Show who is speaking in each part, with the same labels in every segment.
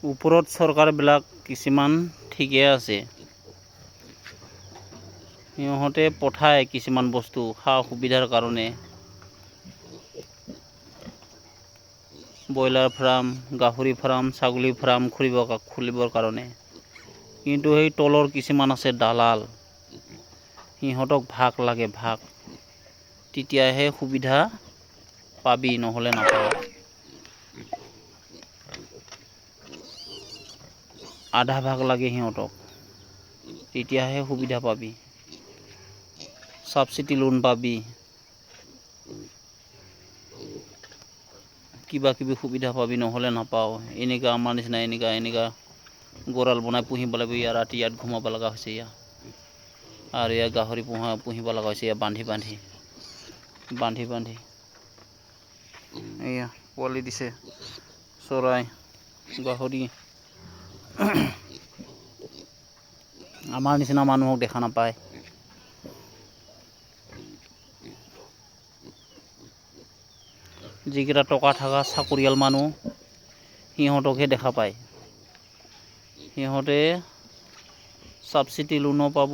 Speaker 1: ওপৰত চৰকাৰবিলাক কিছুমান ঠিকে আছে, সিহঁতে পঠায় কিছুমান বস্তু সা সুবিধাৰ কাৰণে, ব্ৰইলাৰ ফাৰ্ম, গাহৰি ফাৰ্ম, ছাগলী ফাৰ্ম খুলিবৰ কাৰণে। কিন্তু সেই তলৰ কিছুমান আছে দালাল, সিহঁতক ভাগ লাগে ভাগ, তেতিয়াহে সুবিধা পাবি, নহ'লে নাপাওঁ। আধা ভাগ লাগে সিহঁতক, তেতিয়াহে সুবিধা পাবি, ছাবচিডি লোন পাবি, কিবা কিবি সুবিধা পাবি, নহ'লে নাপাওঁ। এনেকুৱা আমাৰ নিচিনা এনেকুৱা গঁৰাল বনাই পুহিব লাগিব, ৰাতি ইয়াত ঘুমাব লগা হৈছে আৰু ইয়াত গাহৰি পুহিব লগা হৈছে বান্ধি বান্ধি। এয়া পোৱালি দিছে চৰাই, গাহৰি। আমাৰ নিচিনা মানুহক দেখা নাপায়। যিকেইটা টকা থকা চাকৰিয়াল মানুহ, সিহঁতকহে দেখা পায়। সিহঁতে ছাবচিডি লোনো পাব,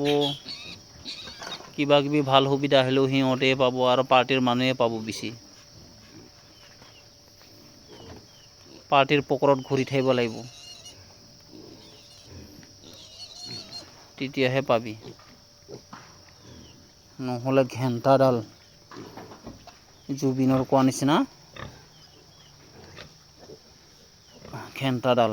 Speaker 1: কিবা কিবি ভাল সুবিধা আহিলেও সিহঁতে পাব, আৰু পাৰ্টিৰ মানুহে পাব বেছি। পাৰ্টিৰ পকেটত ঘূৰি থাকিব লাগিব, তেতিয়াহে পাবি, নহ'লে ঘেণ্টাডাল জুবিনৰ কোৱা নিচিনা ঘেণ্টাডাল।